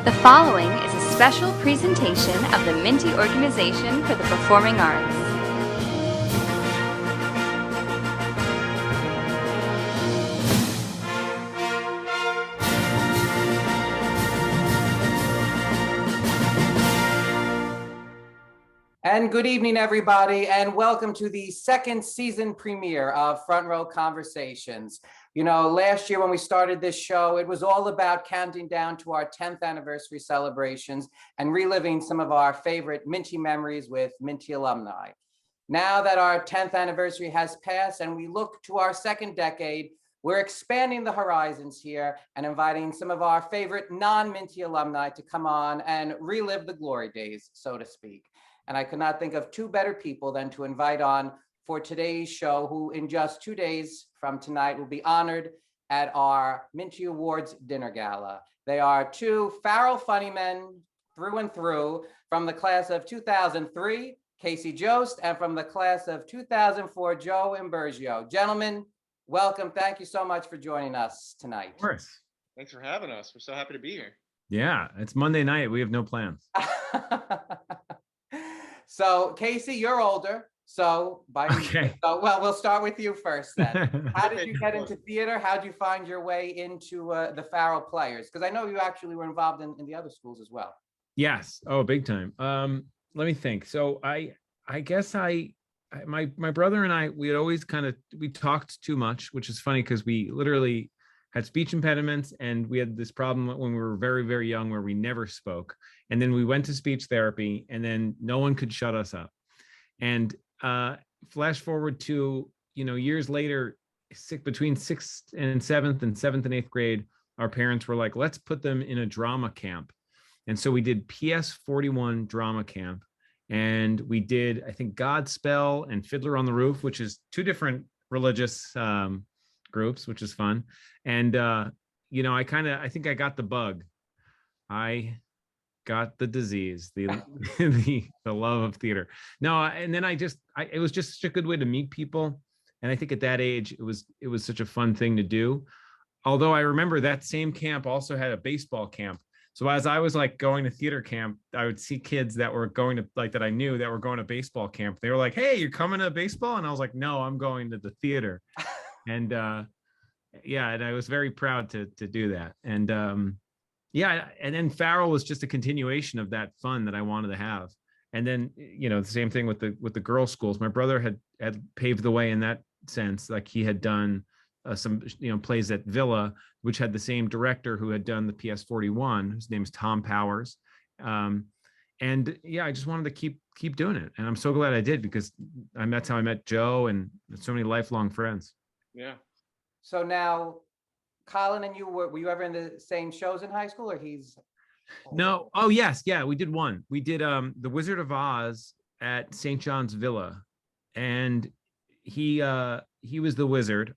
The following is a special presentation of the Minty Organization for the Performing Arts. And good evening, everybody, and welcome to the second season premiere of Front Row Conversations. You know, last year when we started this show, it was all about counting down to our 10th anniversary celebrations and reliving some of our favorite Minty memories with Minty alumni. Now that our 10th anniversary has passed and we look to our second decade, we're expanding the horizons here and inviting some of our favorite non-Minty alumni to come on and relive the glory days, so to speak. And I could not think of two better people than to invite on for today's show, who in just 2 days from tonight will be honored at our Minty Awards dinner gala. They are two Farrell funnymen through and through from the class of 2003, Casey Jost, and from the class of 2004, Joe Imburgio. Gentlemen, welcome. Thank you so much for joining us tonight. Of course. Thanks for having us. We're so happy to be here. Yeah, it's Monday night. We have no plans. So, Casey, you're older. So, we'll start with you first then. How did you get into theater? How did you find your way into the Farrell Players? Because I know you actually were involved in the other schools as well. Yes. Oh, big time. Let me think. So I guess my brother and I, we had always we talked too much, which is funny because we literally had speech impediments, and we had this problem when we were very, very young where we never spoke. And then we went to speech therapy, and then no one could shut us up. And flash forward to, years later, between sixth and seventh and 8th grade, our parents were like, let's put them in a drama camp. And so we did PS 41 drama camp, and we did, I think, Godspell and Fiddler on the Roof, which is two different religious groups, which is fun. And I think I got the bug. I got the disease, the the love of theater. No, and then it was just such a good way to meet people. And I think at that age, it was such a fun thing to do. Although I remember that same camp also had a baseball camp. So as I was going to theater camp, I would see kids that were going to that I knew that were going to baseball camp. They were like, "Hey, you're coming to baseball?" And I was like, "No, I'm going to the theater." And and I was very proud to do that. And and then Farrell was just a continuation of that fun that I wanted to have. And then the same thing with the girls' schools. My brother had paved the way in that sense. Like, he had done some plays at Villa, which had the same director who had done the PS 41, whose name is Tom Powers. I just wanted to keep doing it, and I'm so glad I did, because that's how I met Joe and so many lifelong friends. Yeah. So now, Colin and you, were you ever in the same shows in high school, or he's? No. Oh, yes. Yeah, we did one. We did The Wizard of Oz at St. John's Villa, and he was the wizard,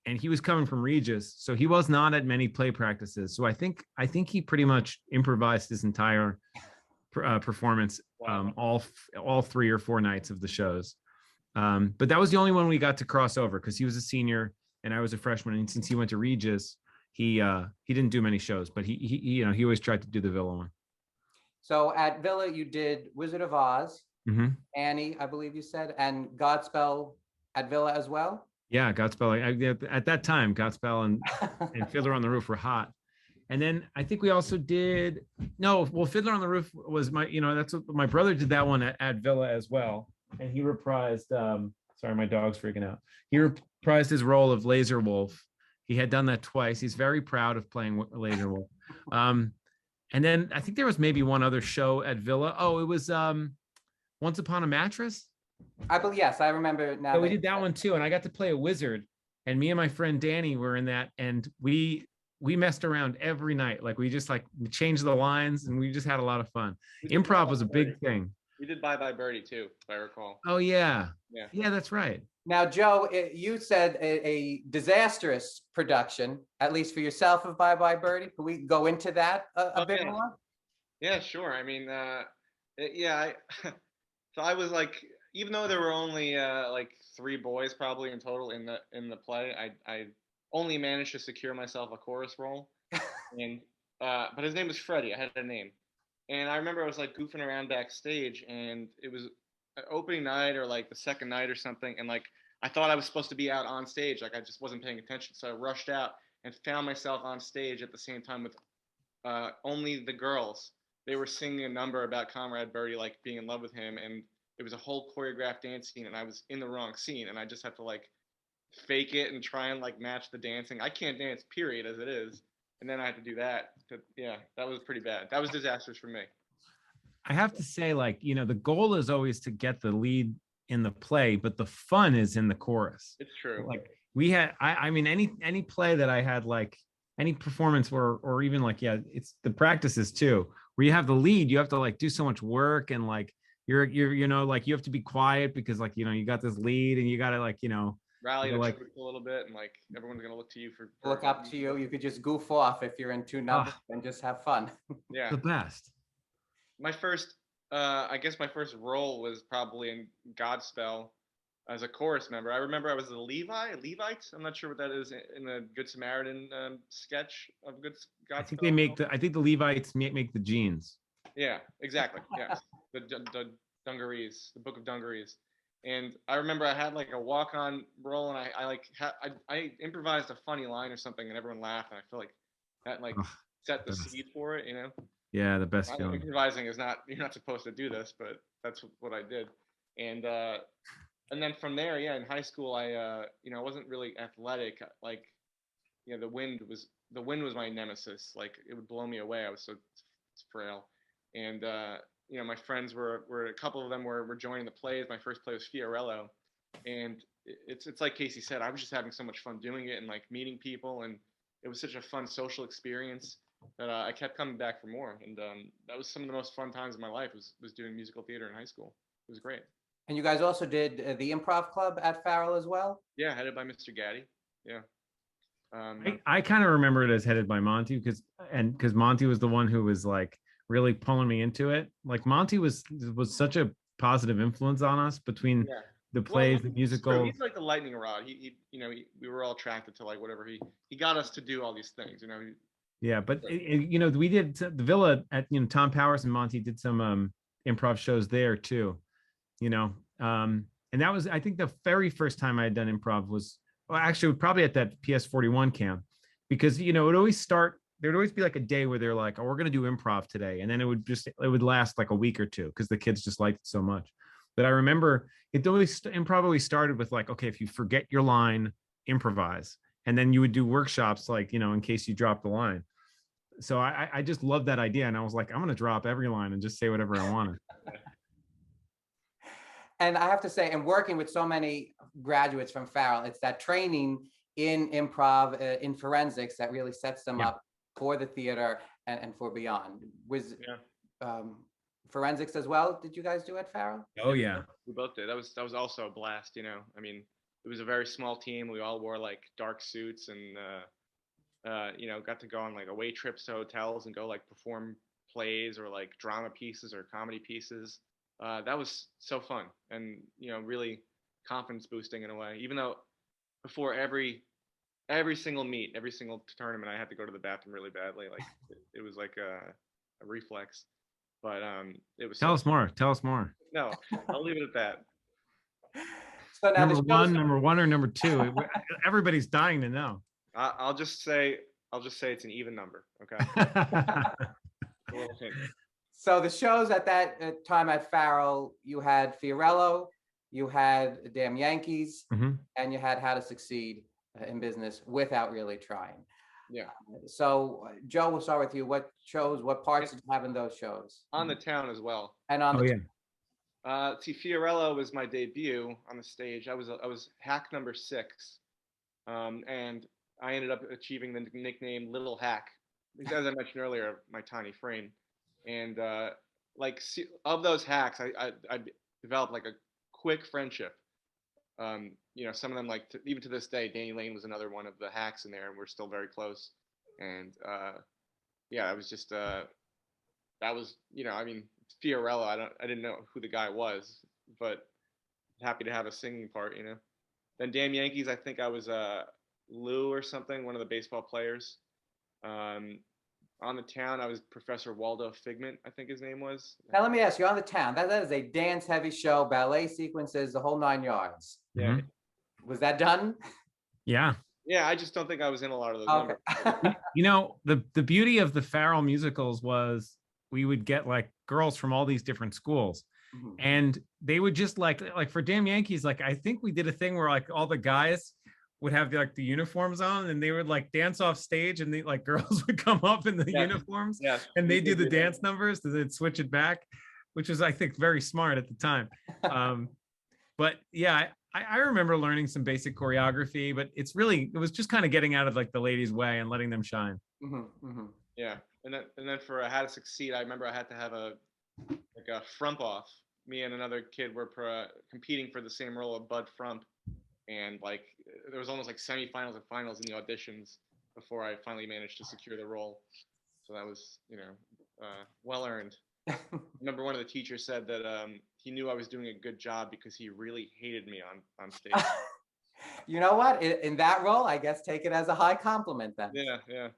and he was coming from Regis, so he was not at many play practices. So I think he pretty much improvised his entire performance, all 3 or 4 nights of the shows. But that was the only one we got to cross over, because he was a senior and I was a freshman. And since he went to Regis, he didn't do many shows, but he always tried to do the Villa one. So at Villa, you did Wizard of Oz, Annie, I believe you said, and Godspell at Villa as well. Yeah, Godspell. At that time, Godspell and Fiddler on the Roof were hot. And then I think we also did Fiddler on the Roof was that's what my brother did, that one at Villa as well. And he reprised, sorry, my dog's freaking out. He reprised his role of Laser Wolf. He had done that twice. He's very proud of playing Laser Wolf. And then I think there was maybe one other show at Villa. Oh, it was Once Upon a Mattress. I believe, yes, I remember now. So we did that one too, and I got to play a wizard. And me and my friend Danny were in that, and we messed around every night. Like, we just changed the lines, and we just had a lot of fun. Improv was a big thing. We did Bye Bye Birdie too, if I recall. Oh yeah, that's right. Now, Joe, you said a disastrous production, at least for yourself, of Bye Bye Birdie. Can we go into that a bit more? Yeah, sure. I mean, so I was even though there were only 3 boys probably in total in the play, I only managed to secure myself a chorus role, and but his name was Freddie. I had a name, and I remember I was like goofing around backstage, and it was opening night or like the second night or something, and like I thought I was supposed to be out on stage, like I just wasn't paying attention, so I rushed out and found myself on stage at the same time with only the girls. They were singing a number about Comrade Birdie, like being in love with him, and it was a whole choreographed dance scene, and I was in the wrong scene, and I just had to like fake it and try and like match the dancing. I can't dance, period, as it is, and then I had to do that. Yeah, that was pretty bad. That was disastrous for me. I have to say, like, the goal is always to get the lead in the play, but the fun is in the chorus. It's true. Like we had, I mean, any play that I had, like any performance or even like, yeah, it's the practices too, where you have the lead, you have to like do so much work, and like you're like you have to be quiet because like you got this lead and you got to like rally the like troops a little bit, and like everyone's gonna look to you for Look up to you. You could just goof off if you're in two numbers and just have fun. Yeah, the best. my first I guess my first role was probably in Godspell as a chorus member. I remember I was a Levite. I'm not sure what that is in the Good Samaritan sketch of Godspell. I think the Levites make the jeans. Yeah, exactly. Yes, the dungarees, the Book of Dungarees. And I remember I had like a walk-on role, and I improvised a funny line or something, and everyone laughed, and I feel like that like set the seed for it, Yeah, the best feeling. Improvising is not, you're not supposed to do this, but that's what I did. And then from there, yeah, in high school, I wasn't really athletic. Like, the wind was my nemesis. Like, it would blow me away. I was so frail. And my friends were a couple of them were joining the plays. My first play was Fiorello, and it's like Casey said, I was just having so much fun doing it and like meeting people, and it was such a fun social experience that I kept coming back for more. And that was some of the most fun times of my life was doing musical theater in high school. It was great. And you guys also did the improv club at Farrell as well? Yeah, headed by Mr. Gaddy. Yeah. I kind of remember it as headed by Monty because Monty was the one who was like really pulling me into it. Like Monty was such a positive influence on us between the plays, the musical. He's like the lightning rod. We were all attracted to like whatever he got us to do all these things. Yeah, but we did the Villa at Tom Powers and Monty did some improv shows there too, and that was, I think, the very first time I had done improv was actually probably at that PS41 camp, because it would always start. There'd always be like a day where they're like, "Oh, we're gonna do improv today," and then it would last like a week or two because the kids just liked it so much. But I remember improv always started with like, okay, if you forget your line, improvise, and then you would do workshops like in case you drop the line. So I just loved that idea, and I was like, I'm gonna drop every line and just say whatever I wanted. And I have to say, and working with so many graduates from Farrell, it's that training in improv, in forensics, that really sets them up for the theater and for beyond. Was forensics as well? Did you guys do at Farrell? Oh yeah, we both did. That was also a blast. I mean, it was a very small team. We all wore like dark suits and got to go on like away trips to hotels and go like perform plays or like drama pieces or comedy pieces. That was so fun and really confidence boosting in a way. Even though before every single meet, every single tournament, I had to go to the bathroom really badly. Like it was like a reflex. But it was. Tell us more. No, I'll leave it at that. So now number one or number two? Everybody's dying to know. I'll just say it's an even number. Okay. So the shows at that time at Farrell, you had Fiorello, you had Damn Yankees, and you had How to Succeed in Business Without Really Trying. Yeah. So Joe, we'll start with you. What parts did you have in those shows? On the Town as well. And on see, Fiorello was my debut on the stage. I was hack number 6, and I ended up achieving the nickname Little Hack, because as I mentioned earlier, my tiny frame. And of those hacks, I developed like a quick friendship. Some of them, like even to this day, Danny Lane was another one of the hacks in there, and we're still very close. And it was just that was I mean, Fiorello. I didn't know who the guy was, but happy to have a singing part. Then Damn Yankees, I think I was Lou or something, one of the baseball players. On the town, I was Professor Waldo Figment, I think his name was. Now, let me ask you, on the town, that is a dance-heavy show, ballet sequences, the whole 9 yards. Yeah. Was that done? Yeah. Yeah, I just don't think I was in a lot of those Okay. numbers. You know, the beauty of the Farrell musicals was we would get like girls from all these different schools. Mhm. And they would just like for Damn Yankees, like I think we did a thing where like all the guys would have like the uniforms on and they would like dance off stage and the like girls would come up in the Yeah. uniforms Yeah, and they do the that. dance numbers and they'd switch it back, which was I think very smart at the time. But yeah, I remember learning some basic choreography, but it was just kind of getting out of like the ladies' way and letting them shine. Yeah, and then for How to Succeed, I remember I had to have a frump off. Me and another kid were competing for the same role of Bud Frump, and like there was almost like semifinals and finals in the auditions before I finally managed to secure the role. So that was well earned. I remember one of the teachers said that he knew I was doing a good job because he really hated me on stage. You know what? In that role, I guess take it as a high compliment then. Yeah.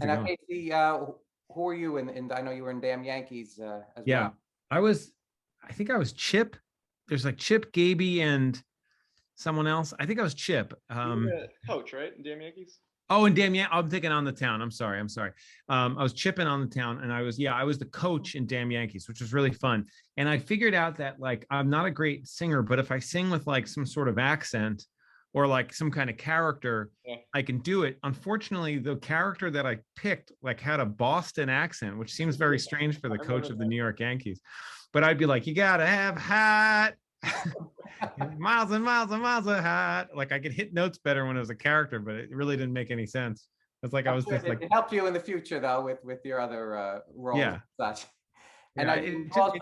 And now, Casey, who are you? And I know you were in Damn Yankees as Yeah, well. I think I was Chip. There's like Chip, Gaby, and someone else. I think I was Chip. You were the coach, right, in Damn Yankees? Oh, and I'm thinking On the Town. I'm sorry. I was chipping On the Town, and I was the coach in Damn Yankees, which was really fun. And I figured out that like I'm not a great singer, but if I sing with like some sort of accent or like some kind of character, I can do it. Unfortunately, the character that I picked like had a Boston accent, which seems very strange for the coach of the New York Yankees. But I'd be like, you gotta have hot. Miles and miles and miles of hot. Like I could hit notes better when it was a character, but it really didn't make any sense. It's like I was just like it helped you in the future though with your other roles and such. And also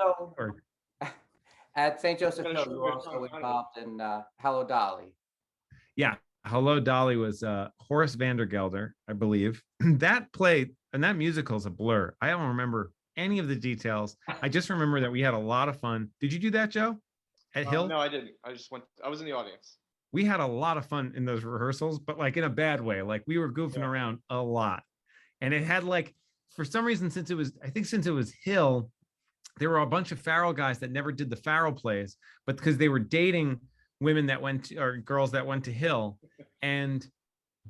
at St. Joseph Hill, you were also involved in Hello Dolly. Yeah, Hello Dolly was Horace Vandergelder, I believe. That play and that musical is a blur. I don't remember any of the details. I just remember that we had a lot of fun. Did you do that, Joe? At Hill? No, I didn't. I was in the audience. We had a lot of fun in those rehearsals, but like in a bad way. Like we were goofing around a lot. And it had like, for some reason, since it was Hill, there were a bunch of Farrell guys that never did the Farrell plays, but because they were dating women that or girls that went to Hill. And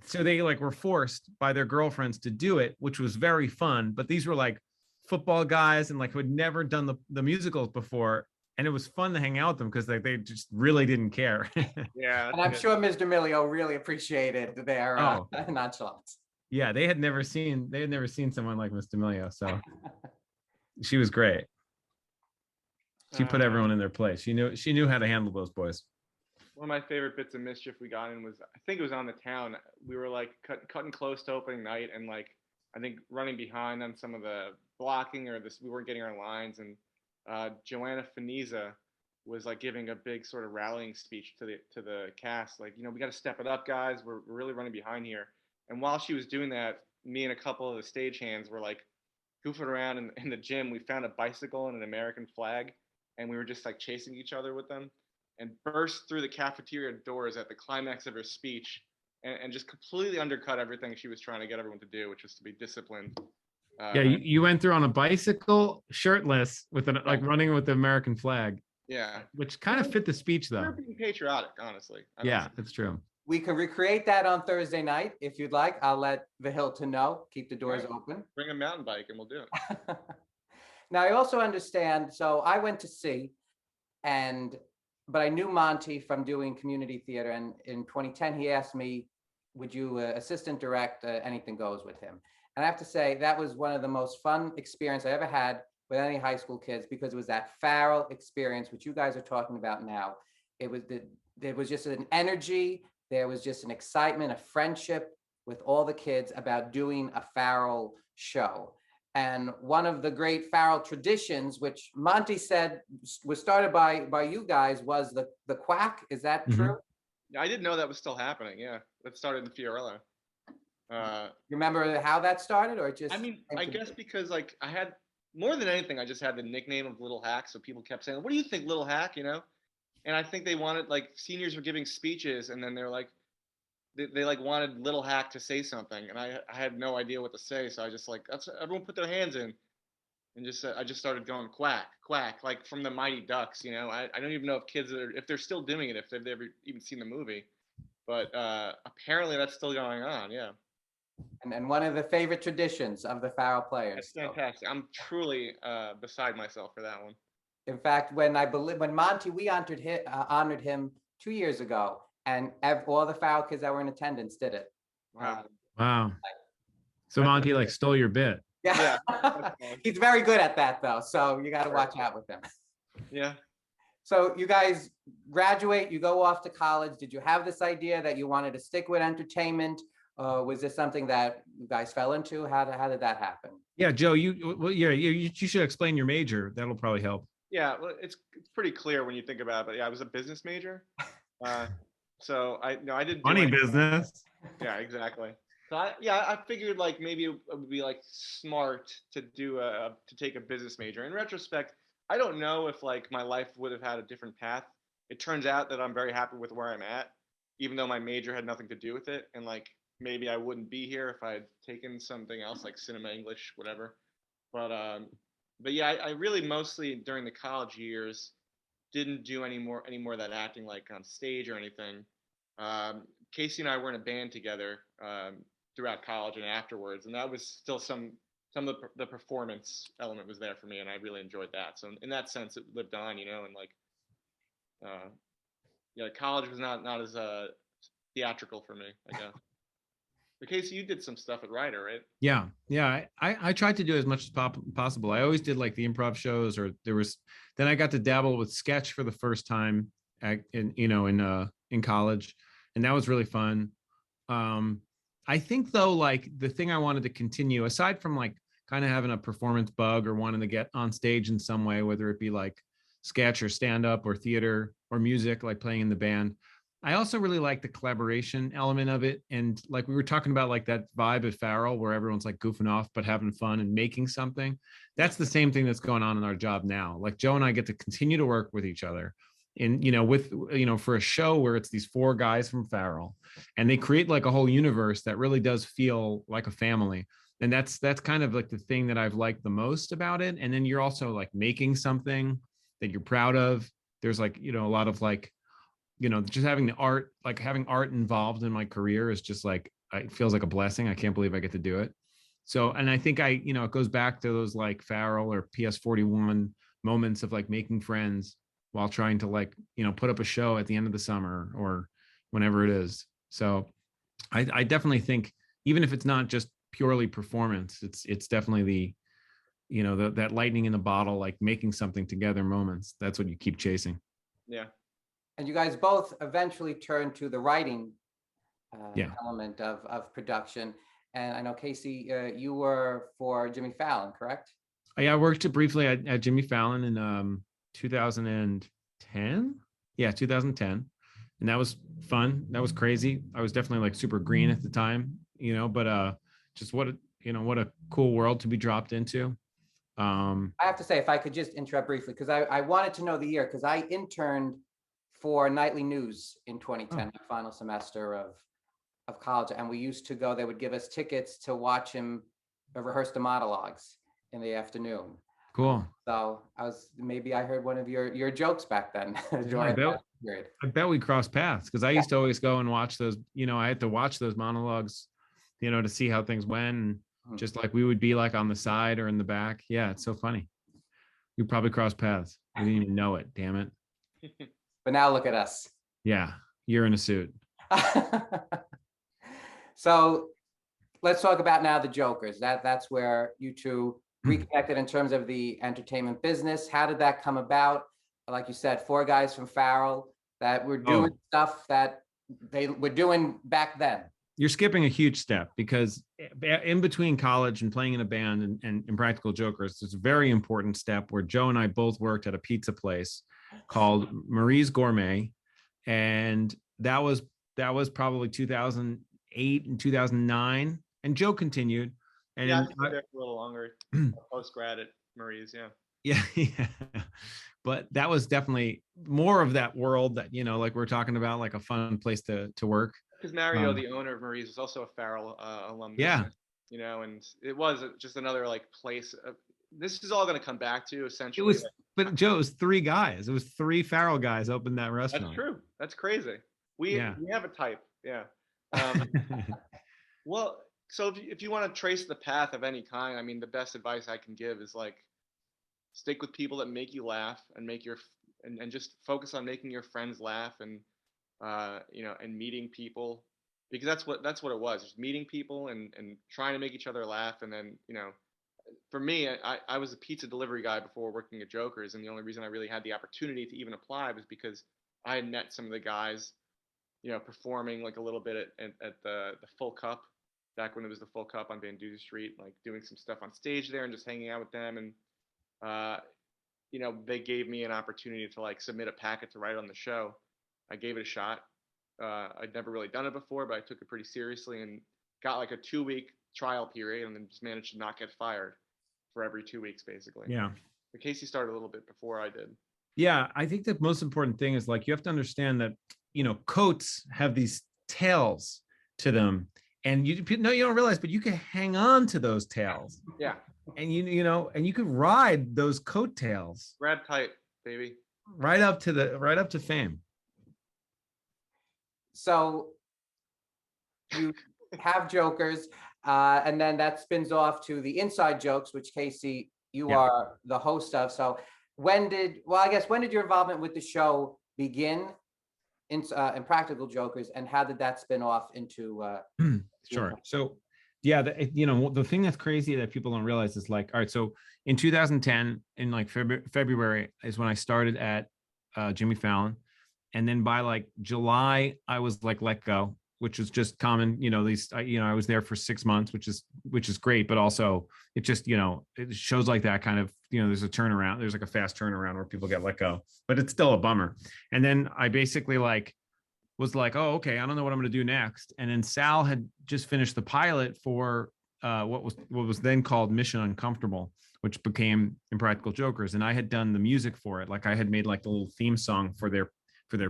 so they like were forced by their girlfriends to do it, which was very fun. But these were like football guys and like who had never done the musicals before. And it was fun to hang out with them because they just really didn't care. Yeah. And I'm sure Ms. D'Amelio really appreciated their nonchalance. Yeah, they had never seen someone like Ms. D'Amelio. So she was great. She put everyone in their place. She knew how to handle those boys. One of my favorite bits of mischief we got in was, I think it was On the Town. We were like cutting close to opening night and like, I think running behind on some of the blocking we weren't getting our lines. And Joanna Feniza was like giving a big sort of rallying speech to the cast. Like, we got to step it up, guys. We're really running behind here. And while she was doing that, me and a couple of the stagehands were like goofing around in the gym. We found a bicycle and an American flag, and we were just like chasing each other with them, and burst through the cafeteria doors at the climax of her speech, and just completely undercut everything she was trying to get everyone to do, which was to be disciplined. Yeah, you went through on a bicycle, shirtless, with like running with the American flag. Yeah, which kind of fit the speech, though. You're being patriotic, honestly. Yeah, that's true. We can recreate that on Thursday night if you'd like. I'll let the Hilton know. Keep the doors open. Bring a mountain bike and we'll do it. Now, I also understand. So I went to see, but I knew Monty from doing community theater. And in 2010, he asked me, would you assistant direct Anything Goes with him? And I have to say, that was one of the most fun experience I ever had with any high school kids, because it was that Farrell experience, which you guys are talking about now. There was just an energy. There was just an excitement, a friendship with all the kids about doing a Farrell show. And one of the great Farrell traditions, which Monty said was started by you guys, was the Quack. Is that true? Yeah, I didn't know that was still happening. Yeah, that started in Fiorello. Remember how that started, or just? I mean, I guess because like I had, more than anything, I just had the nickname of Little Hack, so people kept saying, "What do you think, Little Hack?" And I think they wanted, like, seniors were giving speeches, and then they're like, they like wanted Little Hack to say something, and I had no idea what to say, so I just like that's everyone put their hands in, and just I just started going quack quack like from the Mighty Ducks. I don't even know if kids are if they're still doing it, if they've ever even seen the movie, but apparently that's still going on. Yeah, And one of the favorite traditions of the Farrell that's players. So, fantastic. I'm truly beside myself for that one. in fact, when Monty, we honored him 2 years ago, and all the Farrell kids that were in attendance did it. Wow. Wow. So Monty like stole your bit. Yeah, Yeah. he's very good at that though. So you got to watch out with him. Yeah. So you guys graduate, you go off to college. Did you have this idea that you wanted to stick with entertainment? Was this something that you guys fell into? How did that happen? Yeah, Joe, you should explain your major. That'll probably help. Yeah, well, it's pretty clear when you think about it. But yeah, I was a business major, so I didn't do Funny anything. business. Yeah, exactly. So I figured like maybe it would be like smart to to take a business major. In retrospect, I don't know if like my life would have had a different path. It turns out that I'm very happy with where I'm at, even though my major had nothing to do with it, and like maybe I wouldn't be here if I had taken something else like cinema, English, whatever. But yeah, I really mostly during the college years didn't do any more of that acting like on stage or anything. Casey and I were in a band together throughout college and afterwards, and that was still some of the performance element was there for me, and I really enjoyed that. So in that sense, it lived on, and like yeah, college was not as theatrical for me, I guess. But Casey, you did some stuff at Ryder, right? Yeah. I tried to do as much as possible. I always did like the improv shows, or then I got to dabble with sketch for the first time in college, and that was really fun. I think though, like the thing I wanted to continue, aside from like kind of having a performance bug or wanting to get on stage in some way, whether it be like sketch or stand up or theater or music, like playing in the band, I also really like the collaboration element of it. And like we were talking about, like that vibe at Farrell where everyone's like goofing off, but having fun and making something. That's the same thing that's going on in our job now. Like Joe and I get to continue to work with each other for a show where it's these four guys from Farrell, and they create like a whole universe that really does feel like a family. And that's kind of like the thing that I've liked the most about it. And then you're also like making something that you're proud of. There's like, a lot of like, just having having art involved in my career is just like, it feels like a blessing. I can't believe I get to do it. So, and I think it goes back to those like Farrell or PS41 moments of like making friends while trying to like, put up a show at the end of the summer or whenever it is. So I definitely think, even if it's not just purely performance, it's definitely that lightning in the bottle, like making something together moments. That's what you keep chasing. Yeah. And you guys both eventually turned to the writing Yeah. element of production. And I know, Casey, you were for Jimmy Fallon, correct? Yeah, I worked briefly at Jimmy Fallon in 2010. Yeah, 2010. And that was fun. That was crazy. I was definitely like super green at the time, but just what a cool world to be dropped into. I have to say, if I could just interrupt briefly, because I wanted to know the year, because I interned for Nightly News in 2010, my final semester of college. And we used to go, they would give us tickets to watch him rehearse the monologues in the afternoon. Cool. So maybe I heard one of your jokes back then. During that period. I bet we crossed paths, because I used to always go and watch those, I had to watch those monologues, to see how things went. And just like we would be like on the side or in the back. Yeah, it's so funny. We probably crossed paths. We didn't even know it. Damn it. But now look at us. Yeah, you're in a suit. So let's talk about now the Jokers. That's where you two reconnected in terms of the entertainment business. How did that come about? Like you said, four guys from Farrell that were doing stuff that they were doing back then. You're skipping a huge step, because in between college and playing in a band and Impractical Jokers, there's a very important step where Joe and I both worked at a pizza place called Marie's Gourmet. And that was probably 2008 and 2009. And Joe continued. And yeah, I was there for a little longer, post-grad at Marie's, yeah. Yeah. But that was definitely more of that world that, like we're talking about, like a fun place to work. because Mario, the owner of Marie's, was also a Farrell alumnus. Yeah. You know, and it was just another like place. This is all going to come back to It essentially. was, but Joe, it was 3 guys. It was 3 Farrell guys opened that restaurant. That's true. That's crazy. We have a type. Yeah. Well, so if you want to trace the path of any kind, I mean, the best advice I can give is like stick with people that make you laugh and and just focus on making your friends laugh and and meeting people, because that's what it was, just meeting people and trying to make each other laugh. And then for me, I was a pizza delivery guy before working at Joker's, and the only reason I really had the opportunity to even apply was because I had met some of the guys performing like a little bit at the Full Cup back when it was the Full Cup on Van Duzer Street, like doing some stuff on stage there and just hanging out with them. And they gave me an opportunity to like submit a packet to write on the show. I gave it a shot. I'd never really done it before, but I took it pretty seriously and got like a 2-week trial period, and then just managed to not get fired for every 2 weeks, basically. Yeah. But Casey started a little bit before I did. Yeah, I think the most important thing is like you have to understand that coats have these tails to them, and you don't realize, but you can hang on to those tails. Yeah. And and you could ride those coattails. Grab tight, baby. Right up to fame. So you have Jokers, and then that spins off to the Inside Jokes, which Casey, you are the host of. So when did your involvement with the show begin in Practical Jokers, and how did that spin off into? Sure. So yeah, the thing that's crazy that people don't realize is like, all right, so in 2010, in like February is when I started at Jimmy Fallon. And then by like July, I was like let go, which is just common. I was there for 6 months, which is great, but also it just it shows like that kind of there's a turnaround. There's like a fast turnaround where people get let go, but it's still a bummer. And then I basically was like, oh, okay, I don't know what I'm going to do next. And then Sal had just finished the pilot for what was then called Mission Uncomfortable, which became Impractical Jokers, and I had done the music for it. Like I had made like the little theme song for their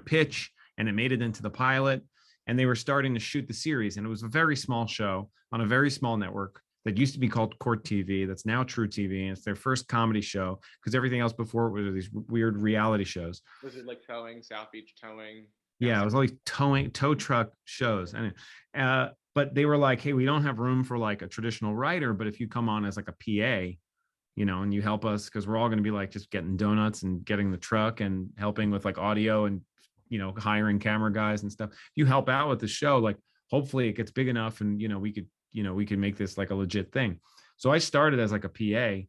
pitch, and it made it into the pilot, and they were starting to shoot the series. And it was a very small show on a very small network that used to be called Court TV. That's now True TV. And it's their first comedy show, because everything else before it was these weird reality shows. Was it like towing, South Beach towing? Yeah, it was all these tow truck shows. And but they were like, hey, we don't have room for like a traditional writer, but if you come on as like a PA, and you help us, because we're all going to be like just getting donuts and getting the truck and helping with like audio and hiring camera guys and stuff. You help out with the show, like hopefully it gets big enough, and we could make this like a legit thing. So I started as like a PA,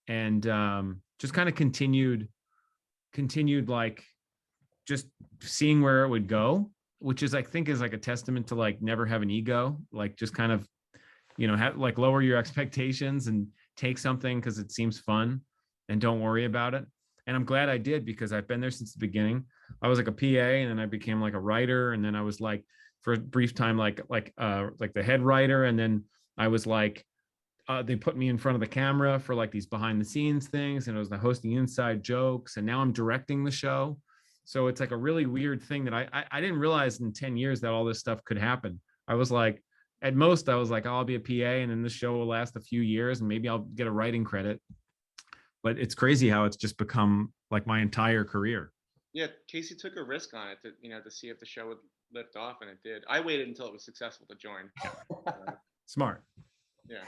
and just kind of continued like just seeing where it would go, which is I think is like a testament to like never have an ego, like just kind of have like lower your expectations and take something because it seems fun, and don't worry about it. And I'm glad I did, because I've been there since the beginning. I was like a PA, and then I became like a writer, and then I was like for a brief time like the head writer, and then I was like they put me in front of the camera for like these behind the scenes things, and I was the hosting Inside Jokes, and now I'm directing the show. So it's like a really weird thing that I didn't realize in 10 years that all this stuff could happen. I was like, at most I was like, oh, I'll be a PA, and then this show will last a few years, and maybe I'll get a writing credit. But it's crazy how it's just become like my entire career. Yeah, Casey took a risk on it to see if the show would lift off, and it did. I waited until it was successful to join. Smart. Yeah.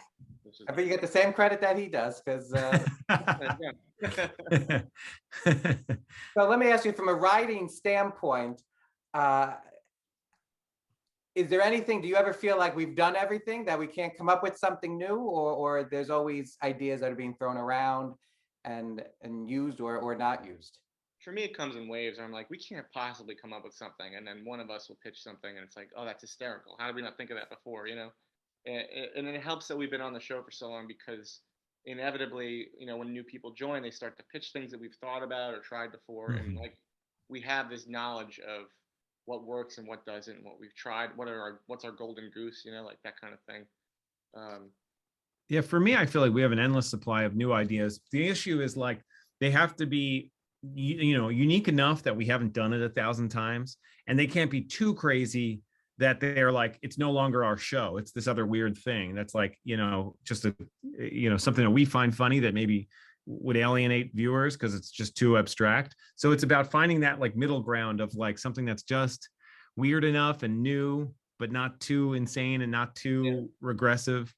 I bet you get the same credit that he does, because. So let me ask you, from a writing standpoint, is there anything? Do you ever feel like we've done everything, that we can't come up with something new, or there's always ideas that are being thrown around and used or not used? For me, it comes in waves. I'm like, we can't possibly come up with something, and then one of us will pitch something, and it's like, oh, that's hysterical. How did we not think of that before? And it helps that we've been on the show for so long, because inevitably, when new people join, they start to pitch things that we've thought about or tried before, Mm-hmm. and like we have this knowledge of what works and what doesn't, and what we've tried, what's our golden goose, like that kind of thing. Yeah, for me, I feel like we have an endless supply of new ideas. The issue is like they have to be unique enough that we haven't done it 1,000 times, and they can't be too crazy that they're like, it's no longer our show. It's this other weird thing that's like, just something that we find funny that maybe would alienate viewers because it's just too abstract. So it's about finding that like middle ground of like something that's just weird enough and new, but not too insane and not too regressive.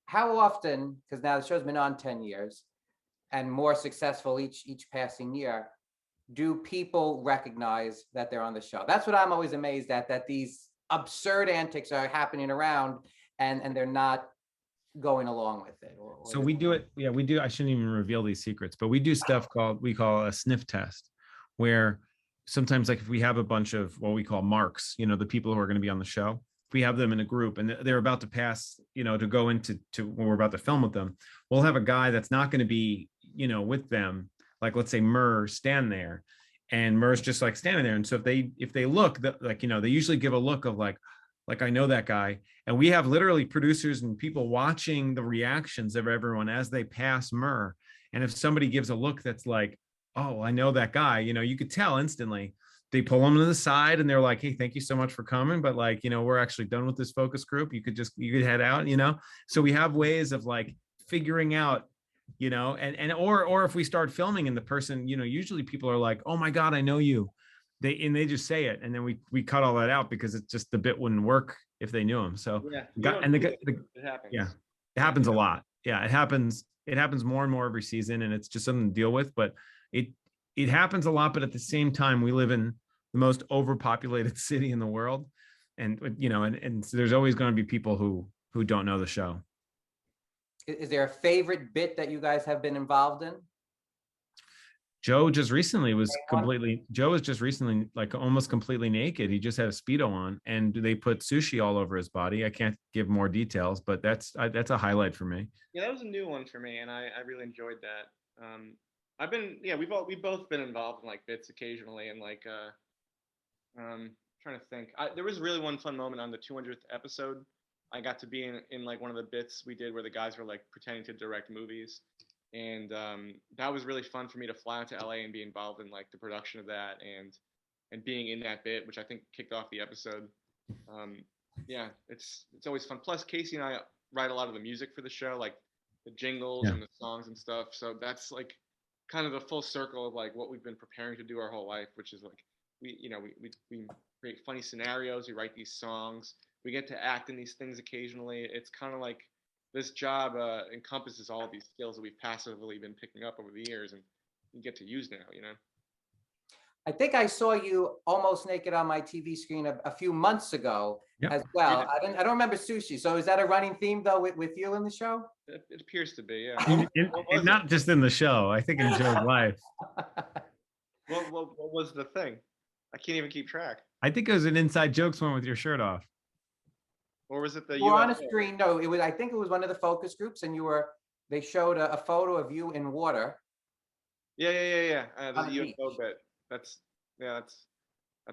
How often, because now the show's been on 10 years and more successful each passing year, do people recognize that they're on the show? That's what I'm always amazed at, that these absurd antics are happening around and they're not going along with it. So we do it. Yeah, we do. I shouldn't even reveal these secrets, but we do stuff we call a sniff test, where sometimes like if we have a bunch of what we call marks, the people who are going to be on the show, if we have them in a group and they're about to pass, to go into when we're about to film with them, we'll have a guy that's not going to be, with them. Like, let's say Murr stand there and Murr's just like standing there. And so if they look like, they usually give a look of like, I know that guy. And we have literally producers and people watching the reactions of everyone as they pass Murr. And if somebody gives a look that's like, oh, I know that guy, you could tell instantly. They pull them to the side and they're like, hey, thank you so much for coming. But like, we're actually done with this focus group. You could head out, So we have ways of like figuring out, or if we start filming and the person, usually people are like, oh my God, I know you. They just say it. And then we cut all that out because it's just the bit wouldn't work if they knew him. So it happens. Yeah, it happens a lot. Yeah, it happens more and more every season, and it's just something to deal with. But it happens a lot. But at the same time, we live in the most overpopulated city in the world, and and so there's always going to be people who don't know the show. Is there a favorite bit that you guys have been involved in? Joe was just recently like almost completely naked. He just had a Speedo on and they put sushi all over his body. I can't give more details, but that's a highlight for me. Yeah, that was a new one for me, and I really enjoyed that. We've both been involved in like bits occasionally, and like trying to think. There was really one fun moment on the 200th episode. I got to be in like one of the bits we did where the guys were like pretending to direct movies. And that was really fun for me to fly out to LA and be involved in like the production of that and being in that bit, which I think kicked off the episode. It's always fun. Plus, Casey and I write a lot of the music for the show, like the jingles and the songs and stuff. So that's like kind of the full circle of like what we've been preparing to do our whole life, which is like we create funny scenarios, we write these songs, we get to act in these things occasionally. It's kind of like this job encompasses all of these skills that we've passively been picking up over the years and you get to use now, I think I saw you almost naked on my TV screen a few months ago as well. I don't remember sushi. So is that a running theme though with you in the show? It appears to be, yeah. Not just in the show, I think in Joe's life. What was the thing? I can't even keep track. I think it was an inside jokes one with your shirt off. Or was it the you were on a screen? No, it was. I think it was one of the focus groups, and they showed a photo of you in water. Yeah. The UFO bit. That's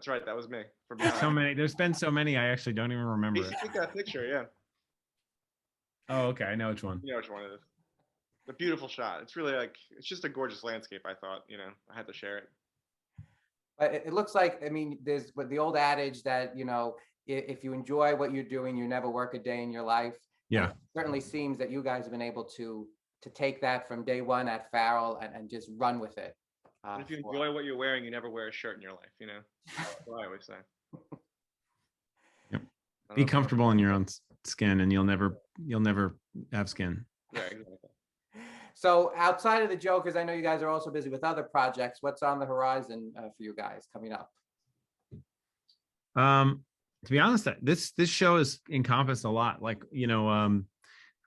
right. That was me. So many. There's been so many. I actually don't even remember. You took that picture, yeah. Oh, okay. I know which one. You know which one it is. The beautiful shot. It's really like it's just a gorgeous landscape. I thought, I had to share it. But it looks like, there's the old adage that if you enjoy what you're doing, you never work a day in your life. Yeah. It certainly seems that you guys have been able to take that from day one at Farrell and just run with it. If you enjoy what you're wearing, you never wear a shirt in your life, That's what I always say. Yep. Be comfortable in your own skin and you'll never have skin. Yeah, exactly. So outside of the Jokers, I know you guys are also busy with other projects. What's on the horizon for you guys coming up? To be honest, this show has encompassed a lot. Like,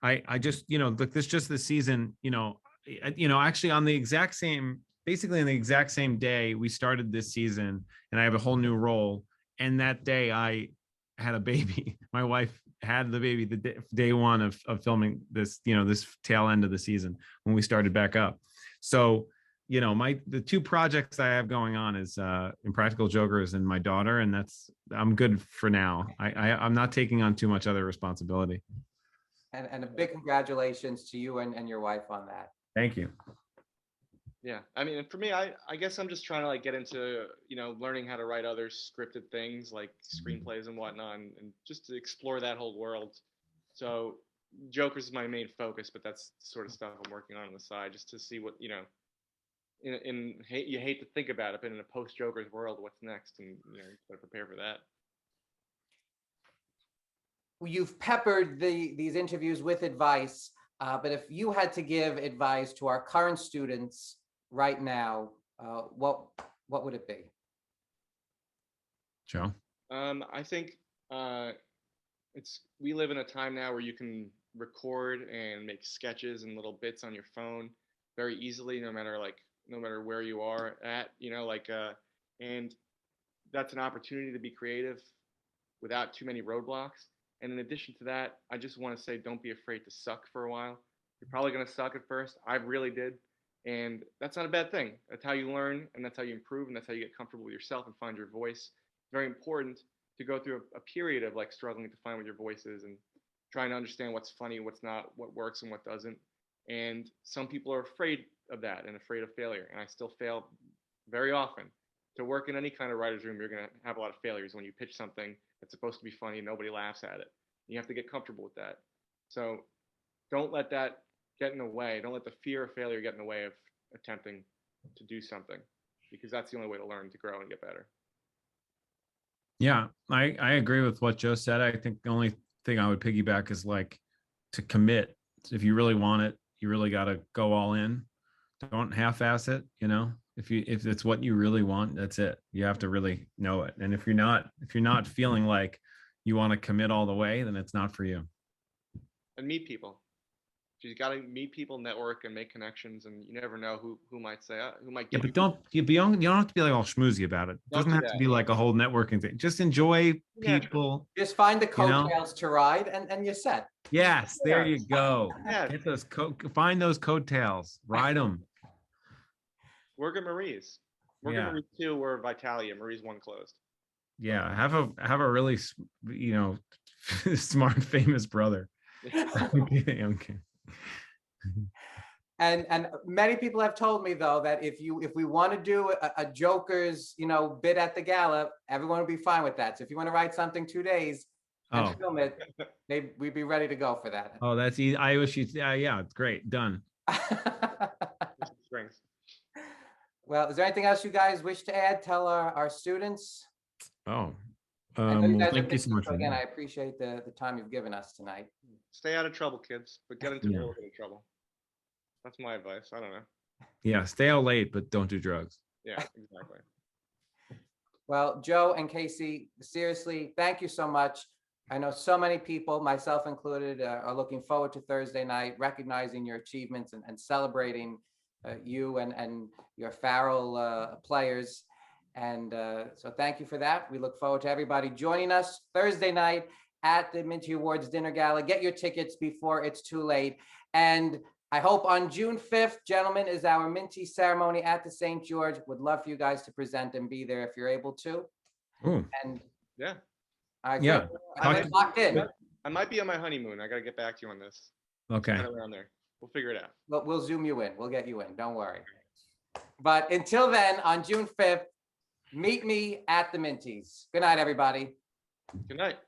I just, this season, actually on the exact same day we started this season and I have a whole new role. And that day I had a baby. My wife had the baby the day one of filming this, this tail end of the season when we started back up. So, the two projects I have going on is Impractical Jokers and my daughter, and I'm good for now. I'm not taking on too much other responsibility. And a big congratulations to you and your wife on that. Thank you. Yeah, I mean, for me, I guess I'm just trying to like get into, learning how to write other scripted things like screenplays and whatnot, and just to explore that whole world. So Joker's is my main focus, but that's the sort of stuff I'm working on the side, just to see what, you hate to think about it, but in a post Joker's world, what's next, and you gotta prepare for that. You've peppered these interviews with advice, but if you had to give advice to our current students right now, what would it be? Joe? I think we live in a time now where you can record and make sketches and little bits on your phone very easily, no matter where you are at, and that's an opportunity to be creative without too many roadblocks. And in addition to that, I just want to say, don't be afraid to suck for a while. You're probably going to suck at first. I really did. And that's not a bad thing. That's how you learn, and that's how you improve, and that's how you get comfortable with yourself and find your voice. It's very important to go through a period of like struggling to find what your voice is and trying to understand what's funny, what's not, what works and what doesn't. And some people are afraid of that and afraid of failure. And I still fail very often. To work in any kind of writer's room, you're going to have a lot of failures when you pitch something that's supposed to be funny and nobody laughs at it. You have to get comfortable with that. So don't let that get in the way. Don't let the fear of failure get in the way of attempting to do something, because that's the only way to learn, to grow, and get better. Yeah, I agree with what Joe said. I think the only thing I would piggyback is like to commit. If you really want it, you really got to go all in. Don't half-ass it, If it's what you really want, that's it. You have to really know it. And if you're not feeling like you want to commit all the way, then it's not for you. And meet people. You got to meet people, network, and make connections, and you never know who might say who might Yeah, give but you. you don't have to be like all schmoozy about it. It Don't doesn't do have to that, be like a whole networking thing. Just enjoy Natural. people. Just find the coattails to ride, and you're set. Yes, there you go. Yeah. Get those find those coattails, ride them. Work at Marie's. Work at Marie's 2, we're Vitalia. Marie's 1 closed. Yeah, have a really smart, famous brother. Okay. And many people have told me though that if we want to do a Joker's bit at the gala, everyone would be fine with that. So if you want to write something 2 days and film it, we'd be ready to go for that. Oh, that's easy. I wish you. Yeah, it's great. Done. Well, is there anything else you guys wish to add? Tell our students. Oh, I know you guys thank you so much. again, I appreciate the time you've given us tonight. Stay out of trouble, kids, but get into a little bit of trouble. That's my advice. I don't know. Yeah, stay out late, but don't do drugs. Yeah, exactly. Well, Joe and Casey, seriously, thank you so much. I know so many people, myself included, are looking forward to Thursday night, recognizing your achievements and celebrating you and your Farrell players. And so thank you for that. We look forward to everybody joining us Thursday night at the Minty Awards Dinner Gala. Get your tickets before it's too late. And I hope on June 5th, gentlemen, is our Minty ceremony at the St. George. Would love for you guys to present and be there if you're able to. Ooh. And yeah. Yeah. I'm locked in. I might be on my honeymoon. I got to get back to you on this. Okay. Right around there. We'll figure it out. But we'll Zoom you in. We'll get you in. Don't worry. But until then, on June 5th, meet me at the Minties. Good night, everybody. Good night.